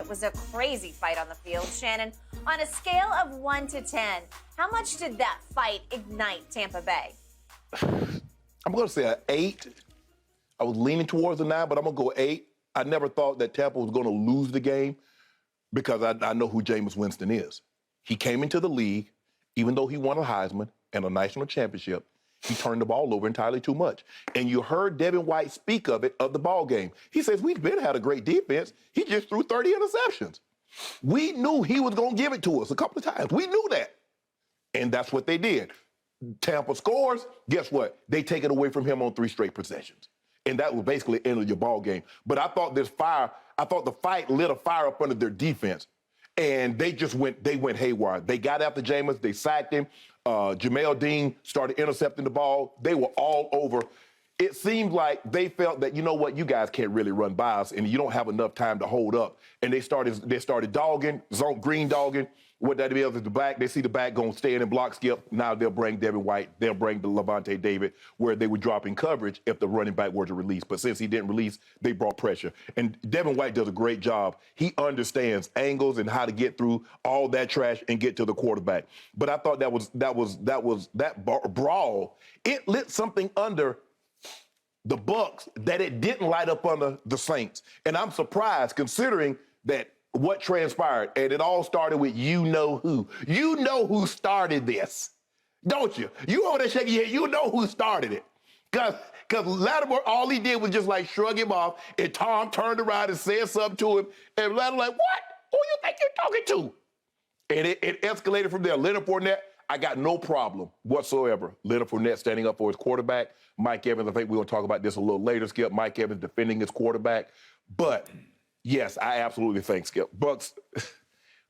was a crazy fight on the field. Shannon, on a scale of 1 to 10, how much did that fight ignite Tampa Bay? I'm going to say an 8. I was leaning towards a 9, but I'm going to go 8. I never thought that Tampa was going to lose the game because I know who Jameis Winston is. He came into the league, even though he won a Heisman and a national championship, he turned the ball over entirely too much. And you heard Devin White speak of the ball game. He says, we've had a great defense. He just threw 30 interceptions. We knew he was going to give it to us a couple of times. We knew that. And that's what they did. Tampa scores, guess what? They take it away from him on 3 straight possessions. And that was basically the end of your ball game. But I thought the fight lit a fire up under their defense. And they went haywire. They got after Jameis, they sacked him. Jamel Dean started intercepting the ball. They were all over. It seemed like they felt that, you know what, you guys can't really run by us, and you don't have enough time to hold up. And they started dogging, green dogging. What that is the back. They see the back going to stay in and block skip. Now they'll bring Devin White. They'll bring the Levante David, where they were dropping coverage if the running back were to release. But since he didn't release, they brought pressure. And Devin White does a great job. He understands angles and how to get through all that trash and get to the quarterback. But I thought that brawl, it lit something under the Bucs that it didn't light up under the Saints. And I'm surprised considering that what transpired, and it all started with you know who. You know who started this, don't you? You over there shaking your head, you know who started it. Because Lattimore, all he did was just like shrug him off, and Tom turned around and said something to him, and Lattimore like, what? Who you think you're talking to? And it escalated from there. Leonard Fournette, I got no problem whatsoever. Leonard Fournette standing up for his quarterback. Mike Evans, I think we're going to talk about this a little later, Skip. Mike Evans defending his quarterback. But yes, I absolutely think, Skip. Bucs,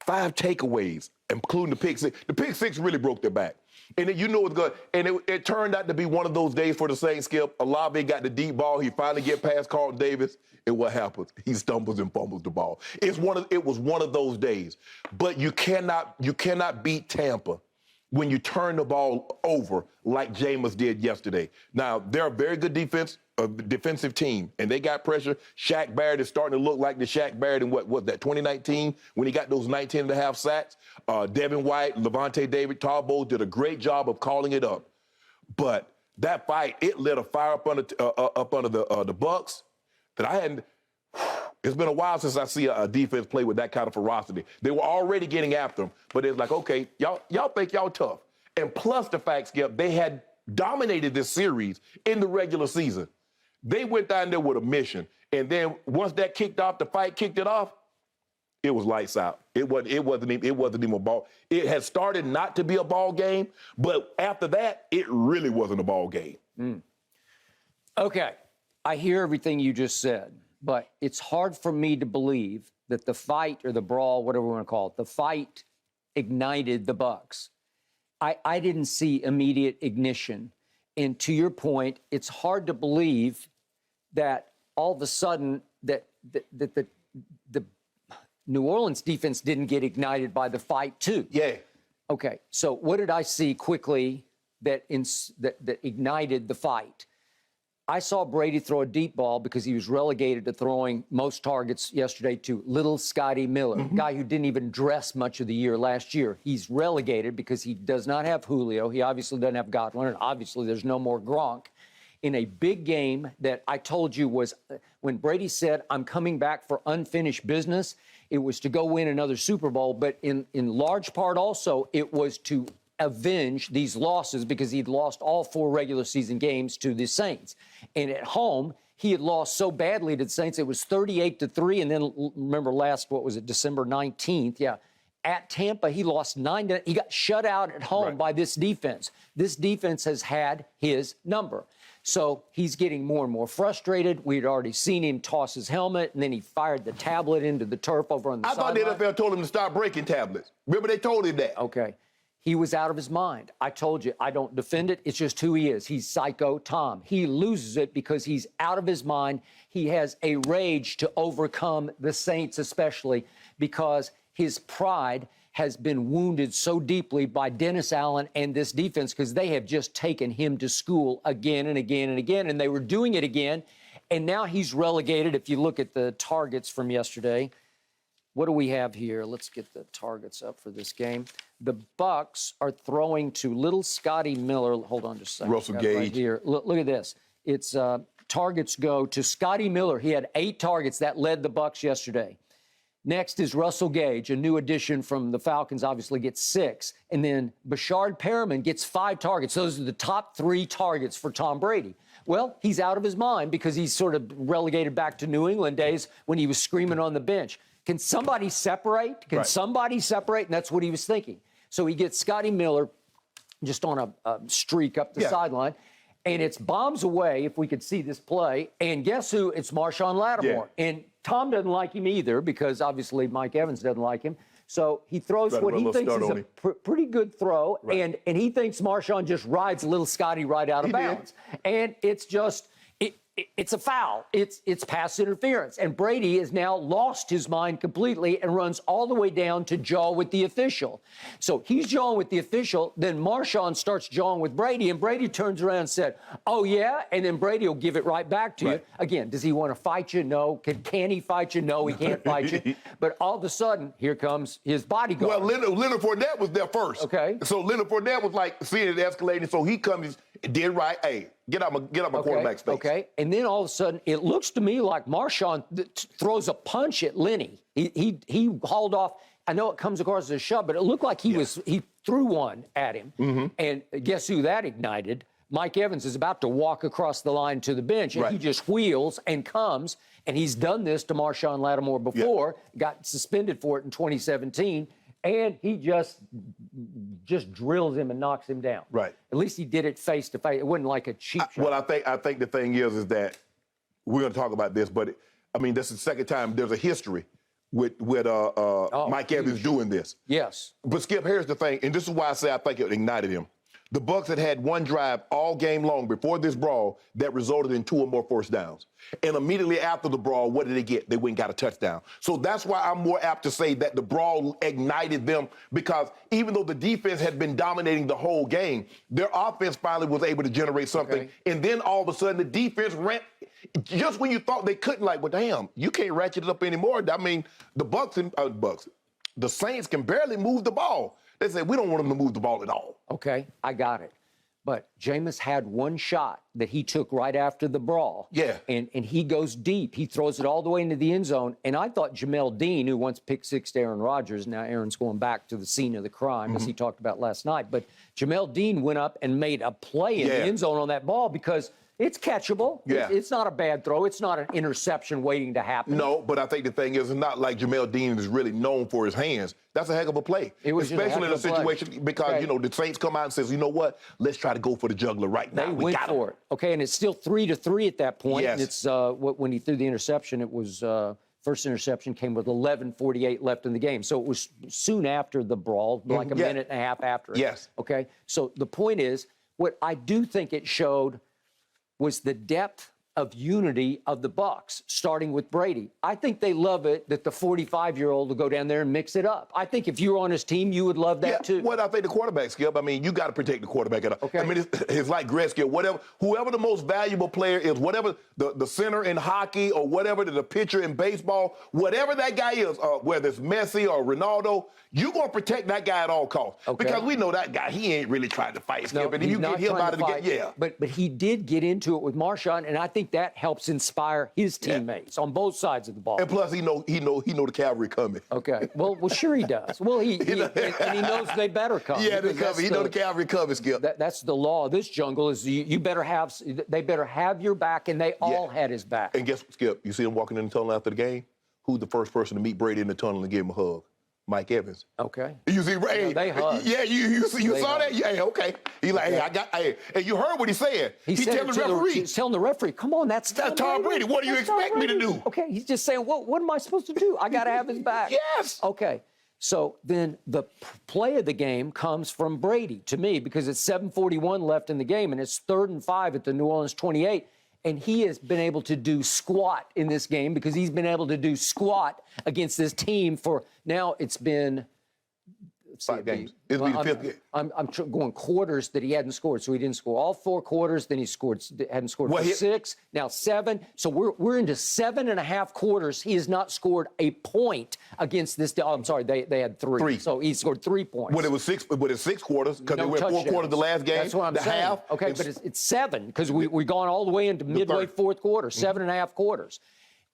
5 takeaways, including the pick six. The pick six really broke their back. And then you know it's good. And it turned out to be one of those days for the Saints, Skip. Olave got the deep ball. He finally get past Carlton Davis. And what happens? He stumbles and fumbles the ball. It was one of those days. But you cannot beat Tampa when you turn the ball over like Jameis did yesterday. Now, they're a very good defensive team, and they got pressure. Shaq Barrett is starting to look like the Shaq Barrett in what was that, 2019, when he got those 19 and a half sacks. Devin White, Levante David, Todd Bowles did a great job of calling it up. But that fight, it lit a fire up under the Bucs that I hadn't. It's been a while since I see a defense play with that kind of ferocity. They were already getting after him, but it's like, okay, y'all think y'all tough. And plus the fact, Skip, they had dominated this series in the regular season. They went down there with a mission. And then once that kicked off, the fight kicked it off, it was lights out. It wasn't even a ball. It had started not to be a ball game, but after that, it really wasn't a ball game. Okay, I hear everything you just said. But it's hard for me to believe that the fight or the brawl, whatever we want to call it, the fight ignited the Bucs. I didn't see immediate ignition. And to your point, it's hard to believe that all of a sudden that the New Orleans defense didn't get ignited by the fight too. Yeah. Okay, so what did I see quickly that ignited the fight? I saw Brady throw a deep ball because he was relegated to throwing most targets yesterday to little Scotty Miller, guy who didn't even dress much of the year last year. He's relegated because he does not have Julio. He obviously doesn't have Godwin, and obviously there's no more Gronk. In a big game that I told you was when Brady said, I'm coming back for unfinished business, it was to go win another Super Bowl, but in large part also it was to avenge these losses because he'd lost all 4 regular season games to the Saints. And at home, he had lost so badly to the Saints, it was 38-3. And then remember December 19th? Yeah. At Tampa, he lost 9. He got shut out at home by this defense. This defense has had his number. So he's getting more and more frustrated. We'd already seen him toss his helmet, and then he fired the tablet into the turf over on the sideline. I thought the NFL told him to stop breaking tablets. Remember, they told him that. Okay. He was out of his mind. I told you, I don't defend it. It's just who he is. He's Psycho Tom. He loses it because he's out of his mind. He has a rage to overcome the Saints, especially because his pride has been wounded so deeply by Dennis Allen and this defense because they have just taken him to school again and again and again, and they were doing it again. And now he's relegated. If you look at the targets from yesterday, what do we have here? Let's get the targets up for this game. The Bucs are throwing to little Scotty Miller. Hold on just a second. Russell Got it right Gage. here. Look at this. It's targets go to Scotty Miller. He had 8 targets. That led the Bucs yesterday. Next is Russell Gage, a new addition from the Falcons, obviously gets 6. And then Bashard Perriman gets 5 targets. Those are the top 3 targets for Tom Brady. Well, he's out of his mind because he's sort of relegated back to New England days when he was screaming on the bench. Can somebody separate? Can somebody separate? And that's what he was thinking. So he gets Scotty Miller just on a streak up the sideline. And it's bombs away, if we could see this play. And guess who? It's Marshawn Lattimore. Yeah. And Tom doesn't like him either because obviously Mike Evans doesn't like him. So he throws what he thinks is a pretty good throw. And he thinks Marshawn just rides little Scotty right out of bounds. And it's just... It's a foul. It's pass interference. And Brady has now lost his mind completely and runs all the way down to jaw with the official. So he's jawing with the official. Then Marshawn starts jawing with Brady. And Brady turns around and said, oh, yeah? And then Brady will give it right back to you. Again, does he want to fight you? No. Can he fight you? No, he can't fight you. But all of a sudden, here comes his bodyguard. Well, Leonard Fournette was there first. Okay. So Leonard Fournette was like seeing it escalating. So he comes, did right. Hey, get out my quarterback space. Okay. And then all of a sudden, it looks to me like Marshawn throws a punch at Lenny. He hauled off. I know it comes across as a shove, but it looked like he threw one at him. And guess who that ignited? Mike Evans is about to walk across the line to the bench, and he just wheels and comes. And he's done this to Marshawn Lattimore before, got suspended for it in 2017. And he just drills him and knocks him down. Right. At least he did it face to face. It wasn't like a cheap shot. Well, I think the thing is that we're going to talk about this, but this is the second time there's a history with Mike Evans doing this. Yes. But Skip, here's the thing, and this is why I say I think it ignited him. The Bucs had one drive all game long before this brawl that resulted in 2 or more first downs. And immediately after the brawl, what did they get? They went and got a touchdown. So that's why I'm more apt to say that the brawl ignited them, because even though the defense had been dominating the whole game, their offense finally was able to generate something. And then all of a sudden the defense ran. Just when you thought they couldn't, like, well, damn, you can't ratchet it up anymore. I mean, the Saints can barely move the ball. They said, we don't want them to move the ball at all. Okay, I got it. But Jameis had one shot that he took right after the brawl. Yeah. And he goes deep. He throws it all the way into the end zone. And I thought Jamel Dean, who once picked 6 to Aaron Rodgers, now Aaron's going back to the scene of the crime, as he talked about last night. But Jamel Dean went up and made a play in the end zone on that ball because it's catchable. Yeah. It's not a bad throw. It's not an interception waiting to happen. No, but I think the thing is, it's not like Jamel Dean is really known for his hands. That's a heck of a play. It was especially in a situation play. because, the Saints come out and says, you know what, let's try to go for the juggler right now. They went for it. Okay, and it's still 3-3 at that point. Yes. And it's when he threw the interception, it was first interception came with 11:48 left in the game. So it was soon after the brawl, like a minute and a half after it. Yes. Okay, so the point is, what I do think it showed was the depth of unity of the Bucs, starting with Brady. I think they love it that the 45-year-old will go down there and mix it up. I think if you were on his team, you would love that too. Well, I think the quarterback, Skip, you got to protect the quarterback. Okay. It's like Gretzky, whoever the most valuable player is, whatever the center in hockey or whatever the pitcher in baseball, whatever that guy is, whether it's Messi or Ronaldo, you're going to protect that guy at all costs. Okay. Because we know that guy, he ain't really trying to fight, Skip. No, and if you get him out of the game, But he did get into it with Marshawn, and I think that helps inspire his teammates on both sides of the ball. And plus, he know the cavalry coming. Okay. Well, sure he does. Well, and he knows they better come. Yeah, they coming. He know the cavalry coming, Skip. That's the law of this jungle. Is they better have your back, and they all had his back. And guess what, Skip? You see him walking in the tunnel after the game. Who's the first person to meet Brady in the tunnel and give him a hug? Mike Evans. Okay. You see, hey, they hugged. Yeah, you saw that? Yeah, okay. He like, and you heard what he said. He's telling the referee. He's telling the referee, come on, that's Tom Brady. What do you expect me to do? Okay, he's just saying, what am I supposed to do? I got to have his back. Yes. Okay. So then the play of the game comes from Brady to me because it's 7:41 left in the game and it's 3rd and 5 at the New Orleans 28. And he has been able to do squat in this game because he's been able to do squat against this team for now it's been 5 games. It'll be the 5th game. I'm going quarters that he hadn't scored. So he didn't score all 4 quarters. Then he hadn't scored for 6. Now 7. So we're into 7.5 quarters. He has not scored a point against this. Oh, I'm sorry. They had 3. So he scored 3 points. When it was 6 quarters, because they went 4 quarters the last game. That's what I'm saying. Half. Okay, but it's 7 because we gone all the way into midway 4th quarter, 7.5 quarters.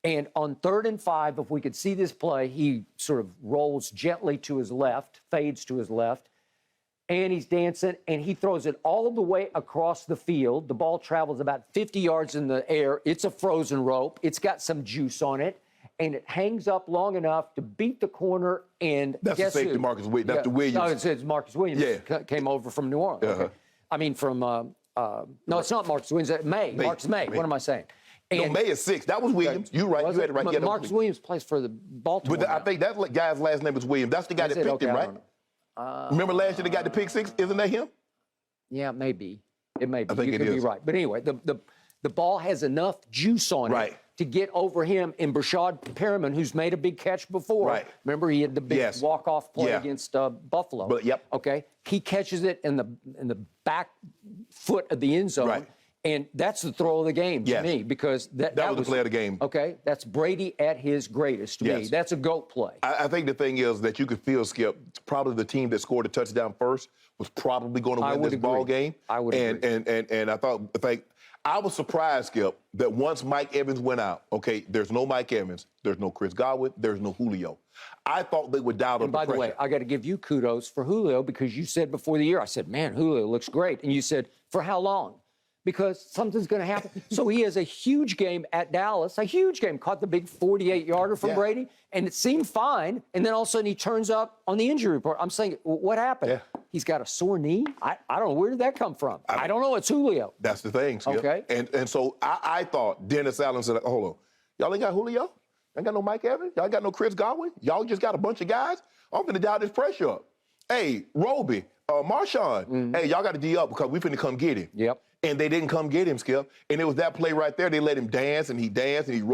And on 3rd and 5, if we could see this play, he sort of rolls gently to his left, fades to his left, and he's dancing, and he throws it all the way across the field. The ball travels about 50 yards in the air. It's a frozen rope. It's got some juice on it, and it hangs up long enough to beat the corner. And that's the safety, Marcus Williams. That's the Williams. No, it's Marcus Williams. Yeah. Came over from New Orleans. Okay. I mean, from no, it's not Marcus Williams. Marcus May. What am I saying? No, May is 6. That was Williams. You're right. You had it right. But Marcus Williams plays for the Baltimore. But I think that guy's last name is Williams. That's the guy that picked him, right? Remember last year they got the pick 6? Isn't that him? Yeah, maybe. It may be. I think you could be right. But anyway, the ball has enough juice on it to get over him and Brashad Perriman, who's made a big catch before. Right. Remember, he had the big walk-off play against Buffalo. But, Okay. He catches it in the back foot of the end zone. Right. And that's the throw of the game to me, because that was the play of the game. Okay, that's Brady at his greatest to me. That's a GOAT play. I think the thing is that you could feel, Skip, probably the team that scored the touchdown first was probably going to win this ball game. I would agree. And I was surprised, Skip, that once Mike Evans went out, okay, there's no Mike Evans, there's no Chris Godwin, there's no Julio. I thought they would dial up the pressure. By the way, I got to give you kudos for Julio, because you said before the year, I said, man, Julio looks great. And you said, for how long? Because something's going to happen. So he has a huge game at Dallas, a huge game, caught the big 48-yarder from Brady, and it seemed fine. And then all of a sudden he turns up on the injury report. I'm saying, what happened? Yeah. He's got a sore knee? I don't know. Where did that come from? I don't know. It's Julio. That's the thing, Skip. Okay. And so I thought Dennis Allen said, hold on, y'all ain't got Julio? Y'all ain't got no Mike Evans? Y'all ain't got no Chris Godwin? Y'all just got a bunch of guys? I'm going to dial this pressure up. Hey, Roby, Marshawn, hey, y'all got to D up because we finna come get him. Yep. And they didn't come get him, Skip. And it was that play right there. They let him dance, and he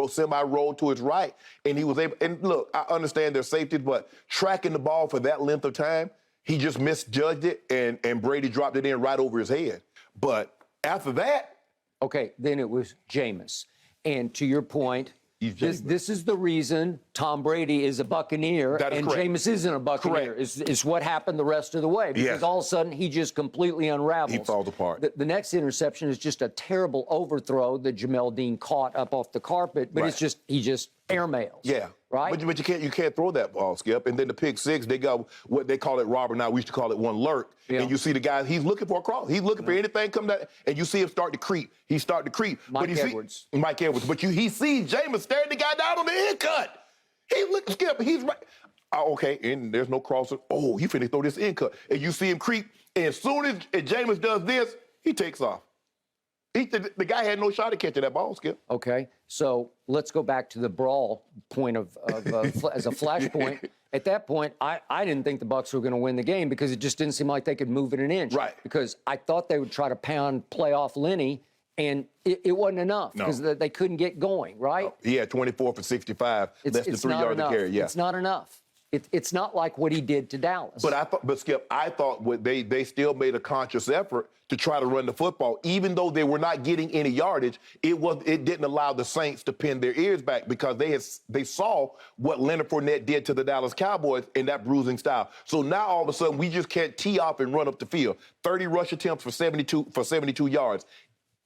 semi-rolled to his right. And he was able, and look, I understand their safety, but tracking the ball for that length of time, he just misjudged it, and Brady dropped it in right over his head. But after that. Okay, then it was Jameis. And to your point, this is the reason Tom Brady is a Buccaneer and Jameis isn't a Buccaneer. Is what happened the rest of the way. Because all of a sudden he just completely unravels. He falls apart. The next interception is just a terrible overthrow that Jamel Dean caught up off the carpet, but he just airmails. Yeah. Right? But you can't throw that ball, Skip. And then the pick 6, they got what they call it robber now. We used to call it one lurk. Yeah. And you see the guy, he's looking for a cross. He's looking for anything come down, and you see him start to creep. He's starting to creep. Mike Edwards. But he sees Jameis staring the guy down on the end cut. He look, Skip, he's right. Okay, and there's no crosser. Oh, he finna throw this end cut. And you see him creep. And as soon as Jameis does this, he takes off. The guy had no shot at catching that ball, Skip. Okay, so let's go back to the brawl point as a flashpoint. At that point, I didn't think the Bucs were going to win the game because it just didn't seem like they could move it an inch. Right. Because I thought they would try to pound playoff Lenny, and it wasn't enough because they couldn't get going, right? No. He had 24 for 65, less than 3 yards to carry. Yeah. It's not enough. It's not like what he did to Dallas. But Skip, I thought they still made a conscious effort to try to run the football, even though they were not getting any yardage. It didn't allow the Saints to pin their ears back because they saw what Leonard Fournette did to the Dallas Cowboys in that bruising style. So now all of a sudden we just can't tee off and run up the field. 30 rush attempts for 72 yards.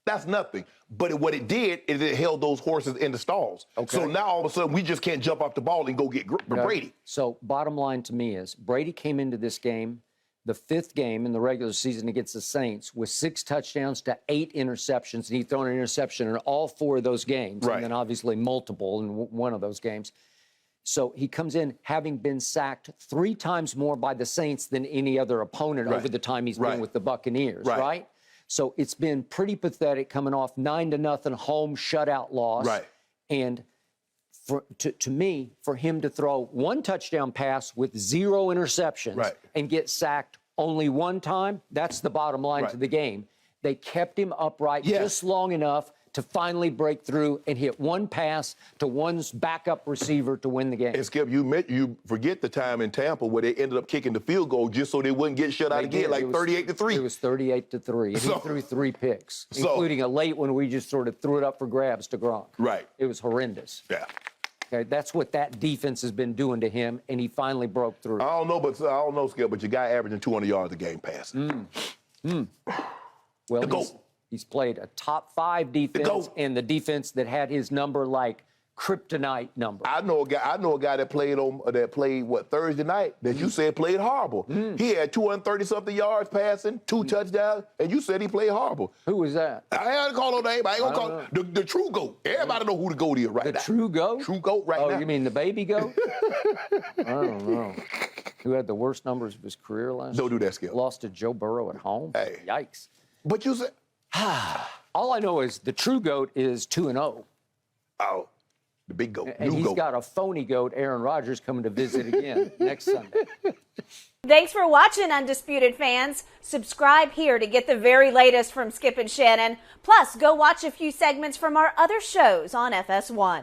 That's nothing. But what it did is it held those horses in the stalls. Okay. So now all of a sudden we just can't jump off the ball and go get Brady. So bottom line to me is Brady came into this game, the 5th game in the regular season against the Saints, with 6 touchdowns to 8 interceptions, and he'd thrown an interception in all 4 of those games, and then obviously multiple in one of those games. So he comes in having been sacked 3 times more by the Saints than any other opponent over the time he's been with the Buccaneers, right? So it's been pretty pathetic coming off 9-0 home shutout loss. Right. And to me, for him to throw 1 touchdown pass with 0 interceptions and get sacked only 1 time, that's the bottom line to the game. They kept him upright just long enough to finally break through and hit one pass to one's backup receiver to win the game. And Skip, you forget the time in Tampa where they ended up kicking the field goal just so they wouldn't get shut out again, like 38-3. It was 38-3. And he threw 3 picks, including a late one we just sort of threw it up for grabs to Gronk. Right. It was horrendous. Yeah. Okay, that's what that defense has been doing to him, and he finally broke through. I don't know, Skip, but your guy averaging 200 yards a game passing. Well, he's played a top 5 defense and the defense that had his number like kryptonite number. I know a guy that played Thursday night that you said played horrible. He had 230-something yards passing, 2 touchdowns, and you said he played horrible. Who was that? I ain't call no name. I ain't gonna call the true GOAT. Everybody know who the GOAT is right now. The true GOAT? True GOAT right now. Oh, you mean the baby GOAT? I don't know. Who had the worst numbers of his career last year? Don't do that, Skip. Lost to Joe Burrow at home? Hey. Yikes. But you said... All I know is the true GOAT is 2-0. Oh, the big GOAT. And new he's GOAT. got a phony GOAT, Aaron Rodgers, coming to visit again next Sunday. Thanks for watching, Undisputed fans. Subscribe here to get the very latest from Skip and Shannon. Plus, go watch a few segments from our other shows on FS1.